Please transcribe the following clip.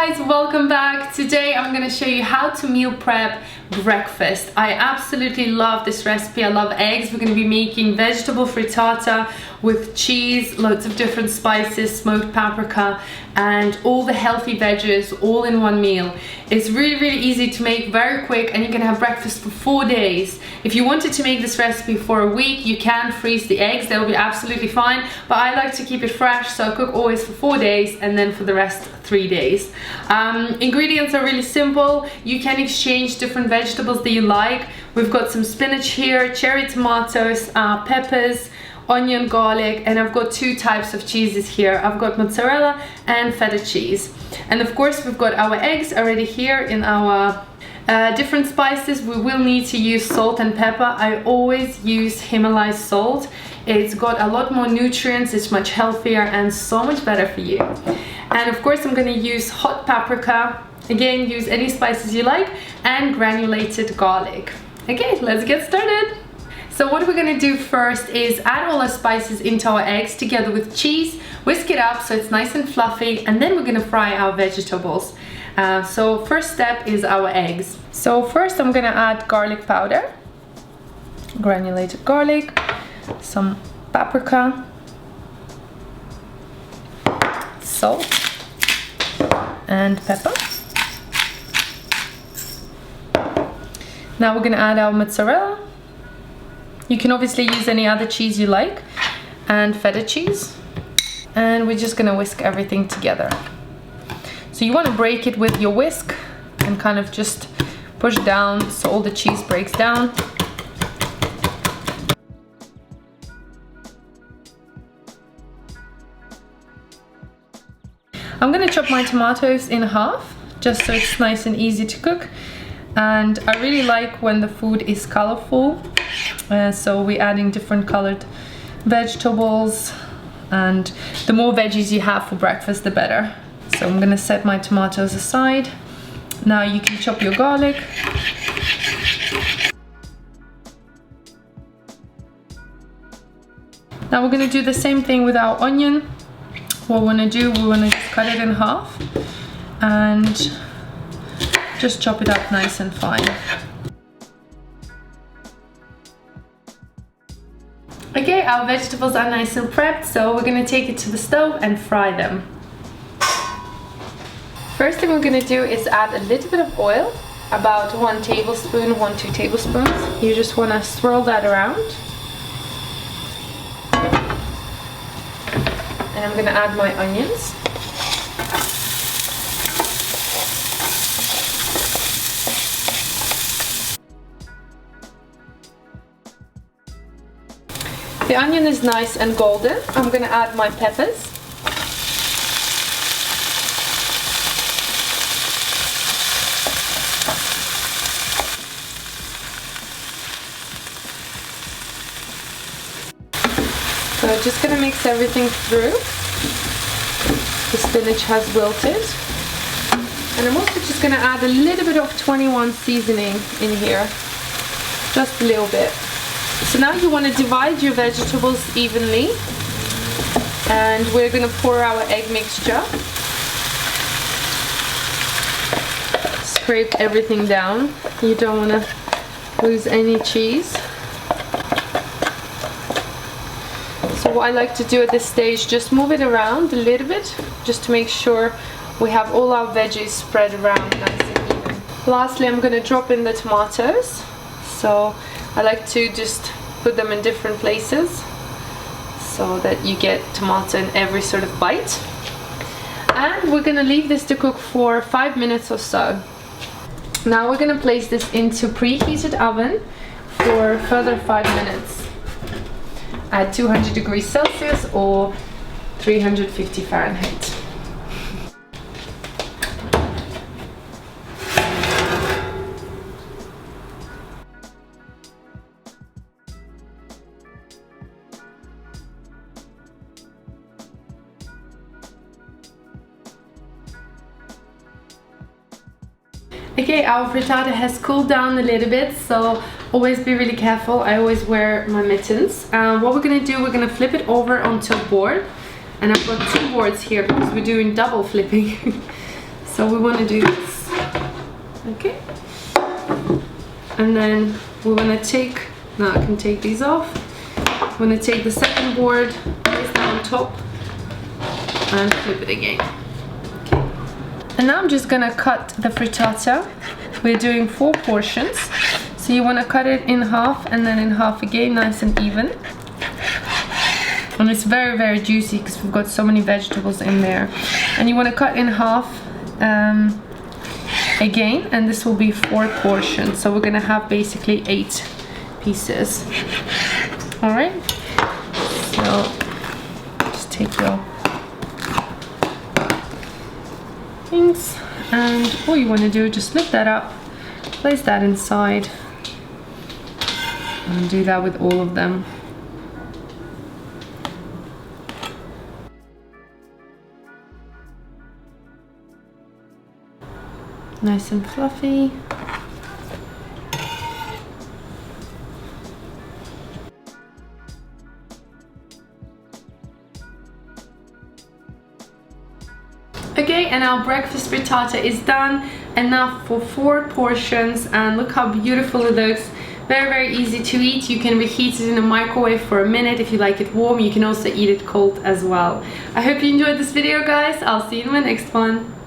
guys, welcome back. Today I'm going to show you how to meal prep breakfast. I absolutely love this recipe. I love eggs. We're going to be making vegetable frittata with cheese, loads of different spices, smoked paprika, and all the healthy veggies all in one meal. It's really easy to make, very quick, and you can have breakfast for 4 days. If you wanted to make this recipe for a week, you can freeze the eggs. That will be absolutely fine, but I like to keep it fresh, so I cook always for 4 days and then for the rest 3 days. Ingredients are really simple. You can exchange different vegetables that you like. We've got some spinach here, cherry tomatoes, peppers, onion, garlic, and I've got 2 types of cheeses here. I've got mozzarella and feta cheese. And of course we've got our eggs already here in our different spices. We will need to use salt and pepper. I always use Himalaya salt. It's got a lot more nutrients, it's much healthier and so much better for you. And of course I'm going to use hot paprika. Again, use any spices you like, and granulated garlic. Okay, let's get started. So what we're going to do first is add all our spices into our eggs together with cheese, whisk it up so it's nice and fluffy, and then we're going to fry our vegetables. So first step is our eggs. So first I'm going to add garlic powder, granulated garlic, some paprika, salt and pepper. Now we're going to add our mozzarella. You can obviously use any other cheese you like, and feta cheese. And we're just going to whisk everything together. So you want to break it with your whisk and kind of just push down so all the cheese breaks down. I'm going to chop my tomatoes in half, just so it's nice and easy to cook. And I really like when the food is colorful, so we're adding different colored vegetables, and the more veggies you have for breakfast the better. So I'm going to set my tomatoes aside. Now you can chop your garlic. Now we're going to do the same thing with our onion. What we want to do, we want to cut it in half and just chop it up nice and fine. Okay, our vegetables are nice and prepped, so we're going to take it to the stove and fry them. First thing we're going to do is add a little bit of oil, about 1 tablespoon, 1-2 tablespoons. You just want to swirl that around. And I'm going to add my onions. The onion is nice and golden. I'm going to add my peppers. So just going to mix everything through. The spinach has wilted. And I'm also just going to add a little bit of 21 seasoning in here. Just a little bit. So now you want to divide your vegetables evenly, and we're going to pour our egg mixture. Scrape everything down. You don't want to lose any cheese. So what I like to do at this stage, just move it around a little bit, just to make sure we have all our veggies spread around nice and even. Lastly, I'm going to drop in the tomatoes. So I like to just put them in different places so that you get tomato in every sort of bite. And we're going to leave this to cook for 5 minutes or so. Now we're going to place this into preheated oven for further 5 minutes at 200 degrees Celsius or 350 Fahrenheit. Okay, our frittata has cooled down a little bit, so always be really careful. I always wear my mittens. What we're gonna do, we're gonna flip it over onto a board, and I've got 2 boards here because we're doing double flipping. So So we want to do this, okay? And then we want to take, now I can take these off. I'm going to take the second board, place that on top, and flip it again. Okay. And now I'm just going to cut the frittata. We're doing 4 portions. So you want to cut it in half and then in half again, nice and even. And it's very, very juicy because we've got so many vegetables in there. And you want to cut in half again, and this will be 4 portions. So we're going to have basically 8 pieces. All right. So just take your things, and all you want to do is just lift that up, place that inside, and do that with all of them. Nice and fluffy. Okay, and our breakfast frittata is done, enough for 4 portions, and look how beautiful it looks. Very, very easy to eat. You can reheat it in a microwave for a minute if you like it warm. You can also eat it cold as well. I hope you enjoyed this video, guys. I'll see you in my next one.